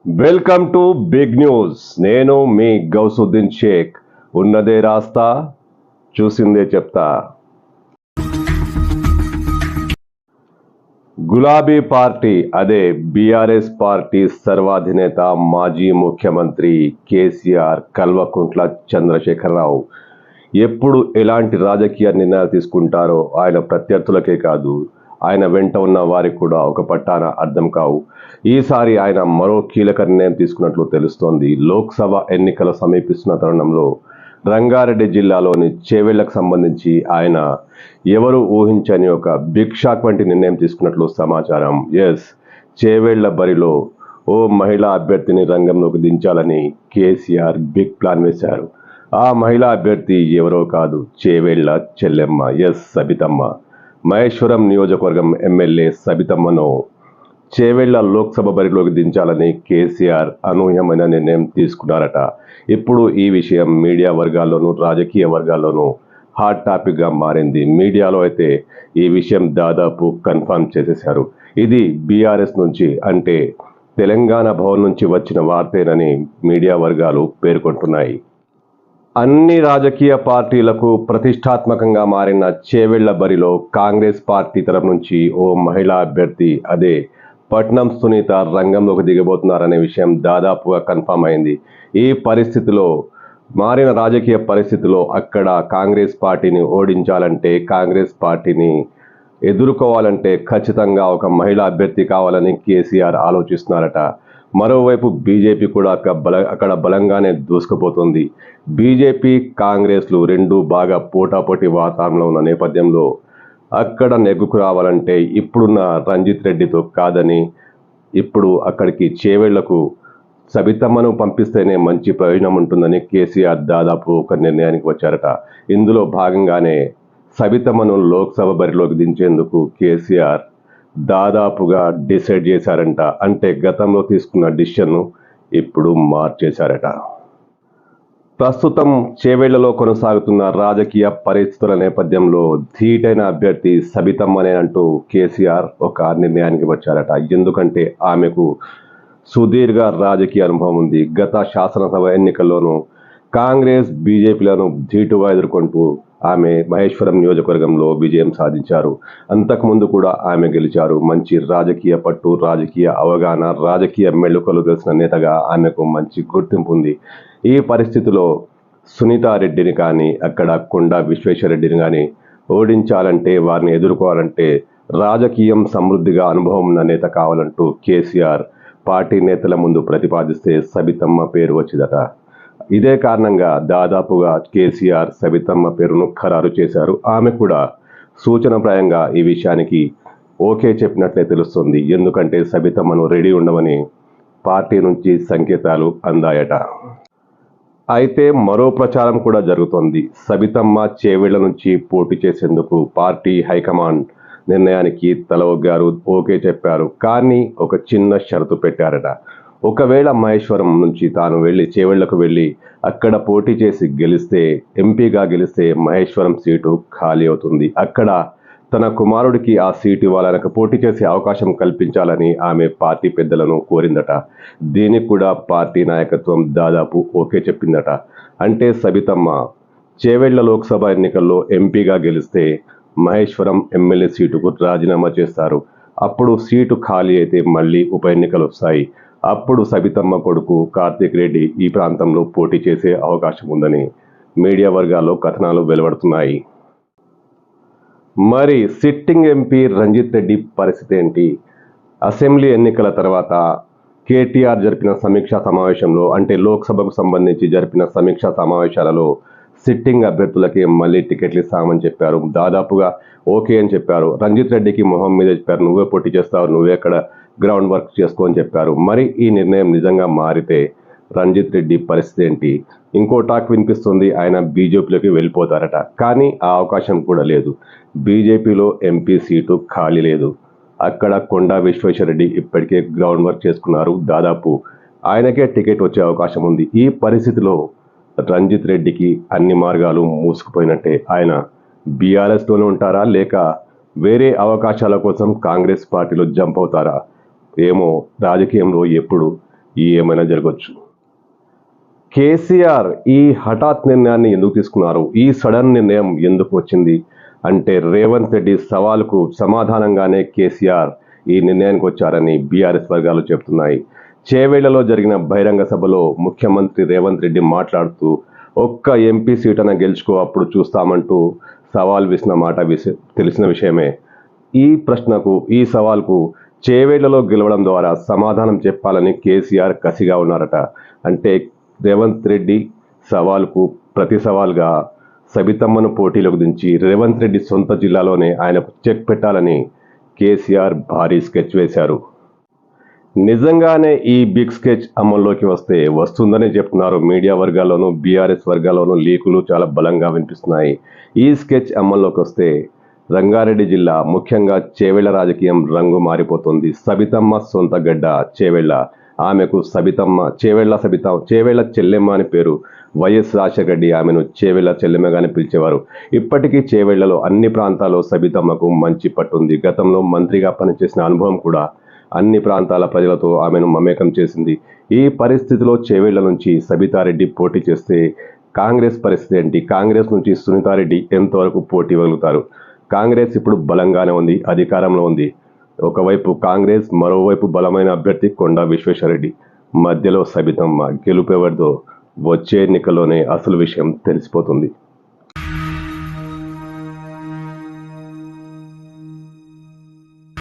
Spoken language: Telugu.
Welcome to big news. నేను మీ గౌసుద్దీన్ షేక్. ఉన్నదే రాస్తా, చూసిందే చెప్తా. గులాబీ పార్టీ అదే బీఆర్ఎస్ పార్టీ సర్వాధినేత మాజీ ముఖ్యమంత్రి కేసీఆర్ కల్వకుంట్ల చంద్రశేఖరరావు ఎప్పుడు ఎలాంటి రాజకీయ నిర్ణయాలు తీసుకుంటారో ఆయన ప్రత్యర్థులకే కాదు, ఆయన వెంట ఉన్న వారికి కూడా ఒక పట్టాన అర్థం కావు. ఈసారి ఆయన మరో కీలక నిర్ణయం తీసుకున్నట్లు తెలుస్తోంది. లోక్సభ ఎన్నికలు సమీపిస్తున్న తరుణంలో రంగారెడ్డి జిల్లాలోని చేవెళ్లకు సంబంధించి ఆయన ఎవరు ఊహించని ఒక బిగ్ షాక్ వంటి నిర్ణయం తీసుకున్నట్లు సమాచారం. చేవెళ్ల బరిలో ఓ మహిళా అభ్యర్థిని రంగంలోకి దించాలని కేసీఆర్ బిగ్ ప్లాన్ వేశారు. ఆ మహిళా అభ్యర్థి ఎవరో కాదు, చేవెళ్ల చెల్లెమ్మ సబితమ్మ. మహేశ్వరం నియోజకవర్గం ఎమ్మెల్యే సబితమ్మను చేవెళ్ల లోక్సభ బరిలోకి దించాలని కేసీఆర్ అనూహ్యమైన నిర్ణయం తీసుకున్నారట. ఇప్పుడు ఈ విషయం మీడియా వర్గాల్లోనూ రాజకీయ వర్గాల్లోనూ హాట్ టాపిక్గా మారింది. మీడియాలో అయితే ఈ విషయం దాదాపు కన్ఫర్మ్ చేసేశారు. ఇది బీఆర్ఎస్ నుంచి, అంటే తెలంగాణ భవన్ నుంచి వచ్చిన వార్తేనని మీడియా వర్గాలు పేర్కొంటున్నాయి. అన్ని రాజకీయ పార్టీలకు ప్రతిష్టాత్మకంగా మారిన చేవెళ్ల బరిలో కాంగ్రెస్ పార్టీ తరఫు నుంచి ఓ మహిళా అభ్యర్థి అదే పట్నం సునీత రంగంలోకి దిగబోతున్నారనే విషయం దాదాపుగా కన్ఫర్మ్ అయింది. ఈ పరిస్థితిలో, మారిన రాజకీయ పరిస్థితిలో అక్కడ కాంగ్రెస్ పార్టీని ఓడించాలంటే, కాంగ్రెస్ పార్టీని ఎదుర్కోవాలంటే ఖచ్చితంగా ఒక మహిళా అభ్యర్థి కావాలని కేసీఆర్ ఆలోచిస్తున్నారట. మరోవైపు బీజేపీ కూడా అక్కడ బలంగానే దూసుకుపోతుంది. బీజేపీ కాంగ్రెస్లు రెండు బాగా పోటాపోటీ వాతావరణంలో ఉన్న నేపథ్యంలో అక్కడ నెగ్గుకు రావాలంటే ఇప్పుడున్న రంజిత్ రెడ్డితో కాదని, ఇప్పుడు అక్కడికి చేవెళ్లకు సబితమ్మను పంపిస్తేనే మంచి ప్రయోజనం ఉంటుందని కేసీఆర్ దాదాపు ఒక నిర్ణయానికి వచ్చారట. ఇందులో భాగంగానే సబితమ్మను లోక్సభ బరిలోకి దించేందుకు కేసీఆర్ దాదాపుగా డిసైడ్ చేశారంట. అంటే గతంలో తీసుకున్న డిసిషన్ను ఇప్పుడు మార్చేశారట. ప్రస్తుతం చేవెళ్లలో కొనసాగుతున్న రాజకీయ పరిస్థితుల నేపథ్యంలో ధీటైన అభ్యర్థి సబితమ్మనే అంటూ కేసీఆర్ ఒక నిర్ణయానికి వచ్చారట. ఎందుకంటే ఆమెకు సుదీర్ఘ రాజకీయ అనుభవం ఉంది. గత శాసనసభ ఎన్నికల్లోనూ కాంగ్రెస్ బీజేపీలను ధీటుగా ఎదుర్కొంటూ ఆమె మహేశ్వరం నియోజకవర్గంలో విజయం సాధించారు. అంతకుముందు కూడా ఆమె గెలిచారు. మంచి రాజకీయ పట్టు, రాజకీయ అవగాహన, రాజకీయ మెళుకలు తెలిసిన నేతగా ఆమెకు మంచి గుర్తింపు ఉంది. ఈ పరిస్థితిలో సునీతారెడ్డిని కానీ, అక్కడ కొండా విశ్వేశ్వరరెడ్డిని కానీ ఓడించాలంటే, వారిని ఎదుర్కోవాలంటే రాజకీయం సమృద్ధిగా అనుభవం ఉన్న నేత కావాలంటూ కేసీఆర్ పార్టీ నేతల ముందు ప్రతిపాదిస్తే సబితమ్మ పేరు వచ్చిందట. ఇదే కారణంగా దాదాపుగా కేసీఆర్ సబితమ్మ పేరును ఖరారు చేశారు. ఆమె కూడా సూచనప్రాయంగా ఈ విషయానికి ఓకే చెప్పినట్లే తెలుస్తుంది. ఎందుకంటే సబితమ్మను రెడీ ఉండమని పార్టీ నుంచి సంకేతాలు అందాయట. అయితే మరో ప్రచారం కూడా జరుగుతోంది. సబితమ్మ చేవెళ్ల నుంచి పోటీ చేసేందుకు పార్టీ హైకమాండ్ నిర్ణయానికి తలవొగ్గారు, ఓకే చెప్పారు. కానీ ఒక చిన్న షరతు పెట్టారట. ఒకవేళ మహేశ్వరం నుంచి తాను చేవెళ్లకు వెళ్ళి అక్కడ పోటీ చేసి గెలిస్తే, ఎంపీగా గెలిస్తే మహేశ్వరం సీటు ఖాళీ అవుతుంది. అక్కడ తన కుమారుడికి ఆ సీటు ఇవ్వాలని, పోటీ చేసే అవకాశం కల్పించాలని ఆమె పార్టీ పెద్దలను కోరిందట. దీనికి కూడా పార్టీ నాయకత్వం దాదాపు ఓకే చెప్పిందట. అంటే సబితమ్మ చేవెళ్ల లోక్సభ ఎన్నికల్లో ఎంపీగా గెలిస్తే మహేశ్వరం ఎమ్మెల్యే సీటుకు రాజీనామా చేస్తారు. అప్పుడు సీటు ఖాళీ అయితే మళ్ళీ ఉప ఎన్నికలు వస్తాయి. అప్పుడు సబితమ్మ కొడుకు కార్తీక్ రెడ్డి ఈ ప్రాంతంలో పోటీ చేసే అవకాశం ఉందని మీడియా వర్గాల్లో కథనాలు వెలువడుతున్నాయి. మరి సిట్టింగ్ ఎంపీ రంజిత్ రెడ్డి పరిస్థితి ఏంటి? అసెంబ్లీ ఎన్నికల తర్వాత కేటీఆర్ జరిపిన సమీక్షా సమావేశంలో, అంటే లోక్సభకు సంబంధించి జరిపిన సమీక్షా సమావేశాలలో సిట్టింగ్ అభ్యర్థులకి మళ్ళీ టికెట్లు ఇస్తామని చెప్పారు. దాదాపుగా ఓకే అని చెప్పారు. రంజిత్ రెడ్డికి మొహం మీద చెప్పారు, నువ్వే పోటీ చేస్తావు, నువ్వే అక్కడ గ్రౌండ్ వర్క్ చేసుకో అని చెప్పారు. మరి ఈ నిర్ణయం నిజంగా మారితే రంజిత్ రెడ్డి పరిస్థితి ఏంటి? ఇంకో టాక్ వినిపిస్తుంది, ఆయన బీజేపీలోకి వెళ్ళిపోతారట. కానీ ఆ అవకాశం కూడా లేదు. బీజేపీలో ఎంపీ సీటు ఖాళీ లేదు. అక్కడ కొండా విశ్వేశ్వరరెడ్డి ఇప్పటికే గ్రౌండ్ వర్క్ చేసుకున్నారు. దాదాపు ఆయనకే టికెట్ వచ్చే అవకాశం ఉంది. ఈ పరిస్థితిలో రంజిత్ రెడ్డికి అన్ని మార్గాలు మూసుకుపోయినట్టే. ఆయన బీఆర్ఎస్లోనే ఉంటారా, లేక వేరే అవకాశాల కోసం కాంగ్రెస్ పార్టీలో జంప్ అవుతారా? ఏమో, రాజకీయంలో ఎప్పుడు ఏమైనా జరగవచ్చు. కేసీఆర్ ఈ హఠాత్ నిర్ణయాన్ని ఎందుకు తీసుకున్నారు? ఈ సడన్ నిర్ణయం ఎందుకు వచ్చింది అంటే రేవంత్ రెడ్డి సవాలుకు సమాధానంగానే కేసీఆర్ ఈ నిర్ణయానికి వచ్చారని బీఆర్ఎస్ వర్గాలు చెబుతున్నాయి. చేవేళ్లలో జరిగిన బహిరంగ సభలో ముఖ్యమంత్రి రేవంత్ రెడ్డి మాట్లాడుతూ ఒక్క ఎంపీ సీటున గెలుచుకో అప్పుడు చూస్తామంటూ సవాల్ విసిన మాట తెలిసిన విషయమే. ఈ ప్రశ్నకు ఈ సవాల్కు చేవేళ్లలో గెలవడం ద్వారా సమాధానం చెప్పాలని కేసీఆర్ కసిగా ఉన్నారట. అంటే రేవంత్ రెడ్డి సవాల్కు ప్రతి సవాల్గా సబితమ్మను పోటీలోకి దించి రేవంత్ రెడ్డి సొంత జిల్లాలోనే ఆయనకు చెక్ పెట్టాలని కేసీఆర్ భారీ స్కెచ్ వేశారు. నిజంగానే ఈ బిగ్ స్కెచ్ అమల్లోకి వస్తుందని చెప్తున్నారు మీడియా వర్గాల్లోనూ బీఆర్ఎస్ వర్గాల్లోనూ లీకులు చాలా బలంగా వినిపిస్తున్నాయి. ఈ స్కెచ్ అమల్లోకి వస్తే రంగారెడ్డి జిల్లా ముఖ్యంగా చేవేళ్ల రాజకీయం రంగు మారిపోతుంది. సబితమ్మ సొంత గడ్డ చేవేళ్ల. ఆమెకు చేవేళ్ల చెల్లెమ్మ అని పేరు. వైఎస్ రాజశేఖర రెడ్డి ఆమెను చేవేళ్ల చెల్లెమ్మగానే పిలిచేవారు. ఇప్పటికీ చేవేళ్లలో అన్ని ప్రాంతాల్లో సబితమ్మకు మంచి పట్టుంది. గతంలో మంత్రిగా పనిచేసిన అనుభవం కూడా అన్ని ప్రాంతాల ప్రజలతో ఆమెను మమేకం చేసింది. ఈ పరిస్థితిలో చేవేళ్ల నుంచి సబితారెడ్డి పోటీ చేస్తే కాంగ్రెస్ పరిస్థితి ఏంటి? కాంగ్రెస్ నుంచి సునీతారెడ్డి ఎంతవరకు పోటీ ఇవ్వగలుగుతారు? కాంగ్రెస్ ఇప్పుడు బలంగానే ఉంది, అధికారంలో ఉంది. ఒకవైపు కాంగ్రెస్, మరోవైపు బలమైన అభ్యర్థి కొండా విశ్వేశ్వరరెడ్డి. మధ్యలో సబితమ్మ. గెలుపెవరిదో వచ్చే ఎన్నికల్లోనే అసలు విషయం తెలిసిపోతుంది.